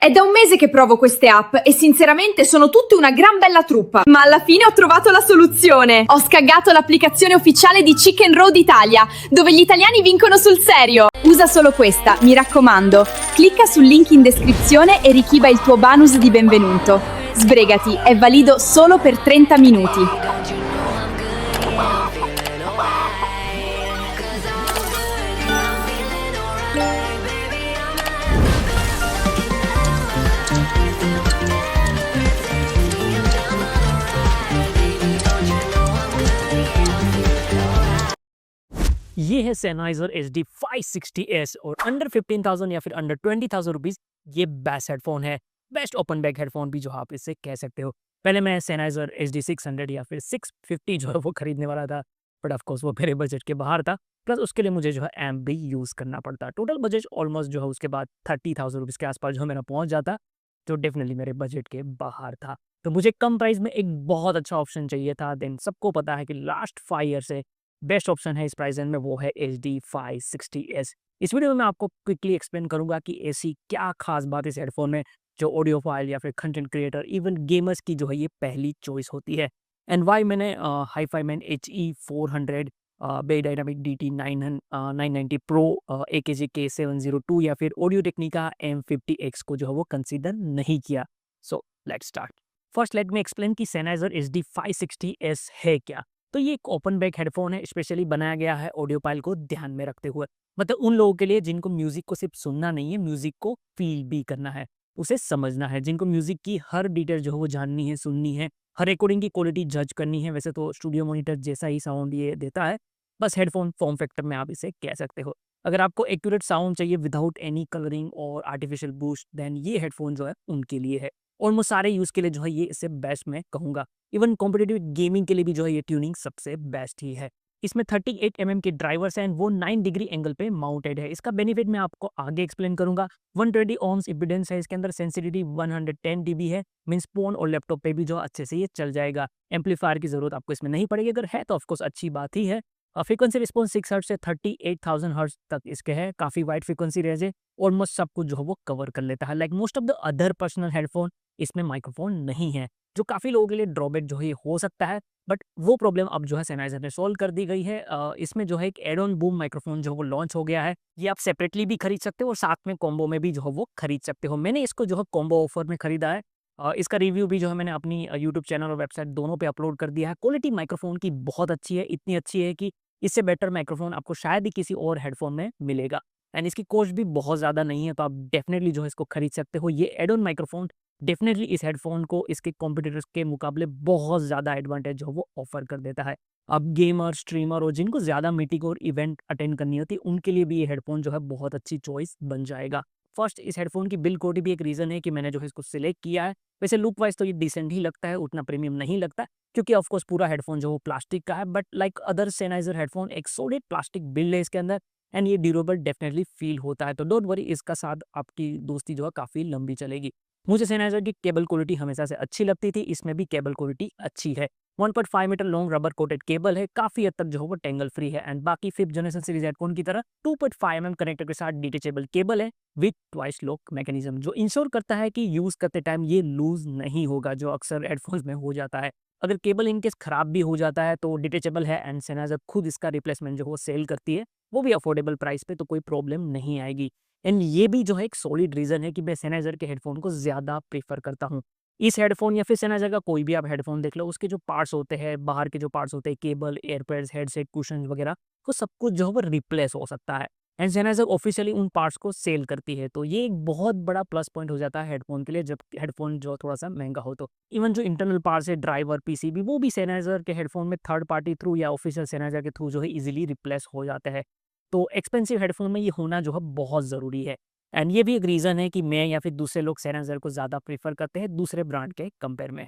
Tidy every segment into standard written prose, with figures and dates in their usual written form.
È da un mese che provo queste app e sinceramente sono tutte una gran bella truppa, ma alla fine ho trovato la soluzione. Ho scaggato l'applicazione ufficiale di Chicken Road Italia, dove gli italiani vincono sul serio. Usa solo questa, mi raccomando. Clicca sul link in descrizione e richiba il tuo bonus di benvenuto. Sbrigati, è valido solo per 30 minuti. ये है Sennheiser HD 560S और under 15,000 या फिर under 20,000 rupees ये best headphone है। Best open back headphone भी जो आप इससे कह सकते हो। पहले मैं Sennheiser HD 600 या फिर 650 जो है वो खरीदने वाला था, बट ऑफ कोर्स वो मेरे बजट के बाहर था। प्लस उसके लिए मुझे जो है एम्प भी यूज़ करना पड़ता। टोटल बजट ऑलमोस्ट जो है उसके बाद 30,000 रुपीज़ के आसपास जो मेरा पहुँच जाता, जो डेफिनेटली मेरे बजट के बाहर था। तो मुझे कम प्राइस में एक बहुत अच्छा ऑप्शन चाहिए था। देन सबको पता है कि लास्ट 5 ईयर से बेस्ट ऑप्शन है इस प्राइस रेंज में, वो है HD 560S। इस वीडियो में मैं आपको क्विकली एक्सप्लेन करूंगा कि ऐसी क्या खास बात है इस हेडफोन में जो ऑडियो फाइल या फिर कंटेंट क्रिएटर इवन गेमर्स की जो है ये पहली चॉइस होती है। एंड वाई मैंने hifiman HE400 beyerdynamic DT 990 pro AKG K702 या फिर ऑडियो टेक्निका M50X को जो है वो कंसिडर नहीं किया। So let's start. First let me explain कि Sennheiser HD 560S है क्या। तो ये एक ओपन बैक हेडफोन है, स्पेशली बनाया गया है ऑडियो फाइल को ध्यान में रखते हुए। मतलब उन लोगों के लिए जिनको म्यूजिक को सिर्फ सुनना नहीं है, म्यूजिक को फील भी करना है, उसे समझना है, जिनको म्यूजिक की हर डिटेल जो है वो जाननी है, सुननी है, हर रिकॉर्डिंग की क्वालिटी जज करनी है। वैसे तो स्टूडियो मॉनिटर जैसा ही साउंड ये देता है, बस हेडफोन फॉर्म फैक्टर में आप इसे कह सकते हो। अगर आपको एक्यूरेट साउंड चाहिए विदाउट एनी कलरिंग और आर्टिफिशियल बूस्ट, देन ये हेडफोन जो है उनके लिए है। ऑलमोस्ट सारे यूज़ के लिए जो है ये इसे बेस्ट मैं कहूँगा। इवन कॉम्पिटिटिव गेमिंग के लिए भी जो है ये ट्यूनिंग सबसे बेस्ट ही है। इसमें 38 के ड्राइवर्स हैं, वो 9 डिग्री एंगल पे माउंटेड है। इसका बेनिफिट मैं आपको आगे एक्सप्लेन करूंगा। 120 ohms इम्पीडेंस है इसके अंदर, सेंसिटिविटी 110 dB है, मीन्स फोन और लैपटॉप पे भी जो अच्छे से ये चल जाएगा। एम्पलीफायर की जरूरत आपको इसमें नहीं पड़ेगी, अगर है तो ऑफकोर्स अच्छी बात ही है। फ्रीक्वेंसी रिस्पॉन्स 6 हर्ट्ज से 38,000 हर्ट्ज तक इसके है, काफी वाइड फ्रीक्वेंसी रेंज है, ऑलमोस्ट सब कुछ जो है वो कवर कर लेता है। Like most of the other personal headphone इसमें माइक्रोफोन नहीं है, जो काफ़ी लोगों के लिए ड्रॉबैक जो है हो सकता है, बट वो प्रॉब्लम अब जो है Sennheiser ने सॉल्व कर दी गई है। इसमें जो है एक एड ऑन बूम माइक्रोफोन जो वो लॉन्च हो गया है। ये आप सेपरेटली भी खरीद सकते हो और साथ में कॉम्बो में भी जो है वो खरीद सकते हो। मैंने इसको जो है कॉम्बो ऑफर में खरीदा है। इसका रिव्यू भी जो है मैंने अपनी यूट्यूब चैनल और वेबसाइट दोनों पे अपलोड कर दिया है। क्वालिटी माइक्रोफोन की बहुत अच्छी है, इतनी अच्छी है कि इससे बेटर माइक्रोफोन आपको शायद ही किसी और हेडफोन में मिलेगा। एंड इसकी कॉस्ट भी बहुत ज़्यादा नहीं है, तो आप डेफिनेटली जो है इसको खरीद सकते हो। ये एड ऑन माइक्रोफोन डेफिनेटली इस हेडफोन को इसके कॉम्पिटिटर्स के मुकाबले बहुत ज़्यादा एडवांटेज जो वो ऑफर कर देता है। अब गेमर, स्ट्रीमर और जिनको ज़्यादा मीटिंग और इवेंट अटेंड करनी होती है, उनके लिए भी ये हेडफोन जो है बहुत अच्छी चॉइस बन जाएगा। फर्स्ट, इस हेडफोन की बिल्ड क्वालिटी भी एक रीज़न है कि मैंने जो है इसको सिलेक्ट किया है। वैसे लुक वाइज तो ये डिसेंट ही लगता है, उतना प्रीमियम नहीं लगता, क्योंकि ऑफकोर्स पूरा हेडफोन जो वो प्लास्टिक का है, but like other Sennheiser headphone एक सॉलिड प्लास्टिक बिल्ड है इसके अंदर, एंड ये ड्यूरेबल डेफिनेटली फील होता है। तो डोंट वरी, इसका साथ आपकी दोस्ती जो है काफ़ी लंबी चलेगी। मुझे Sennheiser की केबल क्वालिटी हमेशा से अच्छी लगती थी, इसमें भी केबल क्वालिटी अच्छी है। 1.5 metre long rubber coated cable है, काफ़ी हद तक जो है वो टेंगल फ्री है। एंड बाकी 5th जनरेशन सीरीज हेडफोन की तरह 2.5 कनेक्टर के साथ डिटेचेबल केबल है विथ ट्वाइस लॉक मैकेनिज्म, जो इंश्योर करता है कि यूज़ करते टाइम ये लूज नहीं होगा, जो अक्सर हेडफोन्स में हो जाता है। अगर केबल इनकेस खराब भी हो जाता है तो डिटेचेबल है, एंड Sennheiser खुद इसका रिप्लेसमेंट जो वो सेल करती है, वो भी अफोर्डेबल प्राइस पे, तो कोई प्रॉब्लम नहीं आएगी। एंड ये भी जो है एक सॉलिड रीज़न है कि मैं Sennheiser के हेडफोन को ज़्यादा प्रेफर करता हूँ। इस हेडफोन या फिर Sennheiser का कोई भी आप हेडफोन देख लो, उसके जो पार्ट्स होते हैं, बाहर के जो पार्ट्स होते हैं, केबल, एयरपैड्स, हेडसेट, कुशन वगैरह, वो सब कुछ जो है वो रिप्लेस हो सकता है। एंड Sennheiser ऑफिशियली उन पार्ट्स को सेल करती है, तो ये एक बहुत बड़ा प्लस पॉइंट हो जाता है हेडफोन के लिए, जब हेडफोन जो थोड़ा सा महंगा हो तो। इवन जो इंटरनल पार्ट्स है, ड्राइवर, PCB, वो भी Sennheiser के हेडफोन में थर्ड पार्टी थ्रू या ऑफिशियल Sennheiser के थ्रू जो है इजीली रिप्लेस हो जाते हैं। तो एक्सपेंसिव हेडफोन में ये होना जो है बहुत ज़रूरी है। एंड ये भी एक रीज़न है कि मैं या फिर दूसरे लोग Sennheiser को ज़्यादा प्रेफर करते हैं दूसरे ब्रांड के कंपेयर में।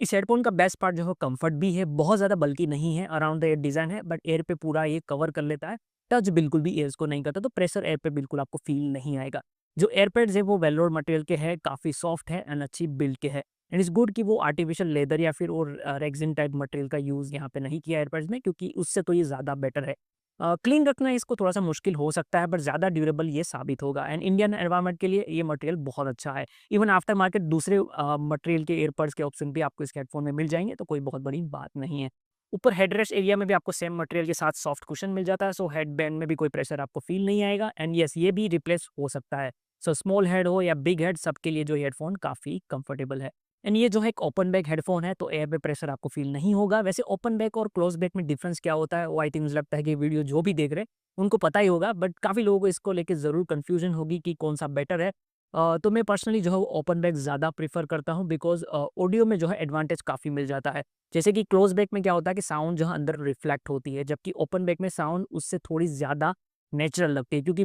इस हेडफोन का बेस्ट पार्ट जो है कंफर्ट भी है, बहुत ज़्यादा बल्कि नहीं है, अराउंड द एयर डिज़ाइन है, बट एयर पे पूरा ये कवर कर लेता है। टच बिल्कुल भी एयर्स को नहीं करता, तो प्रेशर एयर पे बिल्कुल आपको फील नहीं आएगा। जो एयरपैड्स है वो वेलोर मटेरियल के हैं, काफ़ी सॉफ्ट है एंड अच्छी बिल्ड के है। एंड इट्स गुड कि वो आर्टिफिशियल लेदर या फिर और रेक्सिन टाइप मटेरियल का यूज़ यहाँ पे नहीं किया एयरपैड्स में, क्योंकि उससे तो ये ज़्यादा बेटर है। क्लीन रखना इसको थोड़ा सा मुश्किल हो सकता है, बट ज़्यादा ड्यूरेबल ये साबित होगा एंड इंडियन एनवायरनमेंट के लिए ये मटेरियल बहुत अच्छा है। इवन आफ्टर मार्केट दूसरे मटेरियल के ईयरबड्स के ऑप्शन भी आपको इस हेडफोन में मिल जाएंगे, तो कोई बहुत बड़ी बात नहीं है। ऊपर हेडरेस्ट एरिया में भी आपको सेम मटेरियल के साथ सॉफ्ट कुशन मिल जाता है, सो हेड बैंड में भी कोई प्रेशर आपको फील नहीं आएगा एंड यस ये भी रिप्लेस हो सकता है। सो स्मॉल हेड हो या बिग हेड, सबके लिए जो हेडफोन काफ़ी कंफर्टेबल है एंड ये जो है एक ओपन बैक हेडफोन है, तो एयर पे प्रेशर आपको फील नहीं होगा। वैसे ओपन बैक और क्लोज बैक में डिफरेंस क्या होता है वो आई थिंक मुझे लगता है कि वीडियो जो भी देख रहे हैं उनको पता ही होगा, बट काफ़ी लोगों को इसको लेके ज़रूर कन्फ्यूजन होगी कि कौन सा बेटर है। तो मैं पर्सनली जो है ओपन बैक ज़्यादा प्रीफर करता हूँ, बिकॉज ऑडियो में जो है एडवांटेज काफ़ी मिल जाता है। जैसे कि क्लोज बैक में क्या होता है कि साउंड जो है अंदर रिफ्लेक्ट होती है, जबकि ओपन बैक में साउंड उससे थोड़ी ज़्यादा नेचुरल लगती है, क्योंकि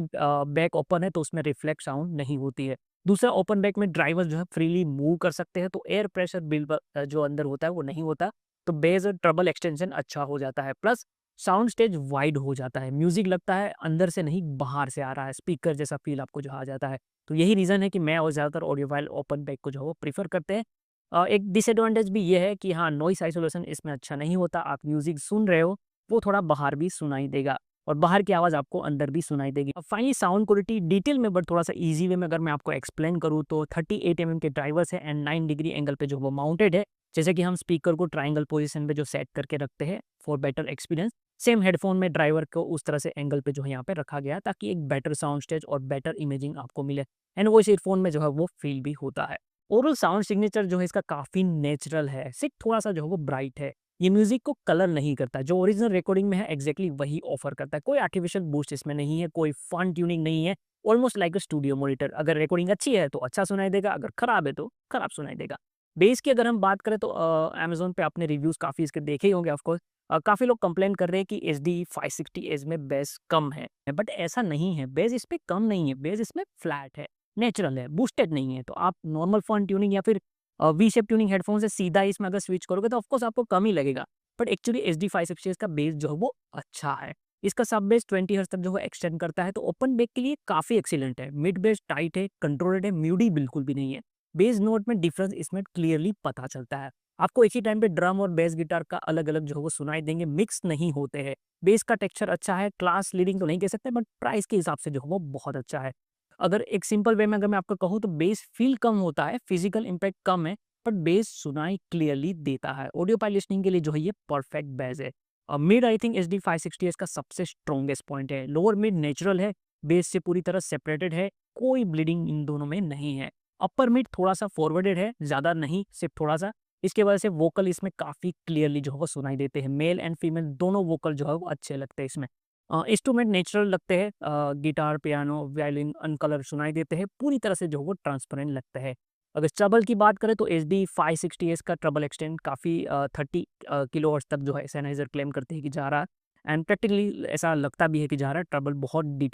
बैक ओपन है तो उसमें रिफ्लेक्ट साउंड नहीं होती है। दूसरा, ओपन बैक में ड्राइवर जो है फ्रीली मूव कर सकते हैं, तो एयर प्रेशर बिल जो अंदर होता है वो नहीं होता, तो बेस और ट्रबल एक्सटेंशन अच्छा हो जाता है। प्लस साउंड स्टेज वाइड हो जाता है, म्यूजिक लगता है अंदर से नहीं बाहर से आ रहा है, स्पीकर जैसा फील आपको जो आ जाता है। तो यही रीज़न है कि मैं और ज़्यादातर ऑडियोफाइल ओपन बैक को जो है वो प्रीफर करते हैं। एक डिसएडवांटेज भी ये है कि हाँ, नॉइस आइसोलेशन इसमें अच्छा नहीं होता। आप म्यूजिक सुन रहे हो वो थोड़ा बाहर भी सुनाई देगा और बाहर की आवाज़ आपको अंदर भी सुनाई देगी। अब फाइनली साउंड क्वालिटी डिटेल में, बट थोड़ा सा ईजी वे में अगर मैं आपको एक्सप्लेन करूँ, तो 38 mm के ड्राइवर्स है एंड 9 डिग्री एंगल पे जो वो माउंटेड है। जैसे कि हम स्पीकर को ट्राइंगल पोजीशन पे जो सेट करके रखते हैं for better experience, same headphone में ड्राइवर को उस तरह से एंगल पे जो है यहाँ पे रखा गया है, ताकि एक बेटर साउंड स्टेज और बेटर इमेजिंग आपको मिले एंड वो इस ईयरफोन में जो है वो फील भी होता है। ओवरऑल साउंड सिग्नेचर जो है इसका काफ़ी नेचुरल है, सिर्फ थोड़ा सा जो है वो ब्राइट है। ये म्यूजिक को कलर नहीं करता, जो ओरिजिनल रिकॉर्डिंग में है एग्जैक्टली वही ऑफर करता है। कोई आर्टिफिशियल बूस्ट इसमें नहीं है, कोई फन ट्यूनिंग नहीं है, almost like a studio monitor. अगर रिकॉर्डिंग अच्छी है तो अच्छा सुनाई देगा, अगर खराब है तो खराब सुनाई देगा। बेस की अगर हम बात करें तो अमेजोन पे आपने रिव्यूज काफ़ी इसके देखे ही होंगे ऑफकोर्स। काफ़ी लोग कंप्लेन कर रहे हैं कि एच डी 560 में बेस कम है, बट ऐसा नहीं है। बेस इस पे कम नहीं है, बेस इसमें फ्लैट है, नेचुरल है, बूस्टेड नहीं है। तो आप नॉर्मल फन ट्यूनिंग या फिर वी शेप ट्यूनिंग हेडफोन से सीधा इसमें अगर स्विच करोगे तो ऑफकोर्स आपको कम ही लगेगा, बट एक्चुअली एच डी 560 का बेस जो है वो अच्छा है। इसका सब बेस 20 हर्ट्ज तक जो है एक्सटेंड करता है, तो ओपन बेक के लिए काफ़ी एक्सीलेंट है। मिड बेस टाइट है, कंट्रोल्ड है, म्यूडी बिल्कुल भी नहीं है। बेस नोट में डिफरेंस इसमें क्लियरली पता चलता है। आपको एक ही टाइम पे ड्रम और बेस गिटार का अलग अलग जो है वो सुनाई देंगे, मिक्स नहीं होते हैं। बेस का टेक्सचर अच्छा है, क्लास लीडिंग तो नहीं कह सकते, बट प्राइस के हिसाब से जो है वो बहुत अच्छा है। अगर एक सिंपल वे में अगर मैं आपको कहूँ तो बेस फील कम होता है, फिजिकल इम्पैक्ट कम है, बट बेस सुनाई क्लियरली देता है। ऑडियो पाइल लिसनिंग के लिए जो है ये परफेक्ट बेस है। Mid I think H D 560 इसका सबसे स्ट्रॉन्गेस्ट पॉइंट है। लोअर मिड नेचुरल है, बेस से पूरी तरह सेपरेटेड है, कोई ब्लीडिंग इन दोनों में नहीं है। अपर मिड थोड़ा सा फॉरवर्डेड है, ज़्यादा नहीं, सिर्फ थोड़ा सा। इसके वजह से वोकल इसमें काफ़ी क्लियरली जो है वो सुनाई देते हैं। मेल एंड फीमेल दोनों वोकल जो है वो अच्छे लगते हैं इसमें। इंस्ट्रूमेंट नेचुरल लगते हैं, गिटार, पियानो, वायलिन अनकलर सुनाई देते हैं, पूरी तरह से जो है वो ट्रांसपेरेंट लगते हैं। अगर ट्रबल की बात करें तो एच डी 560 का ट्रबल एक्सटेंड काफ़ी 30 किलो हर्ट्ज तक जो है सैनाइजर क्लेम करते हैं कि जा रहा है एंड प्रैक्टिकली ऐसा लगता भी है कि जा रहा है। ट्रबल बहुत डिटेल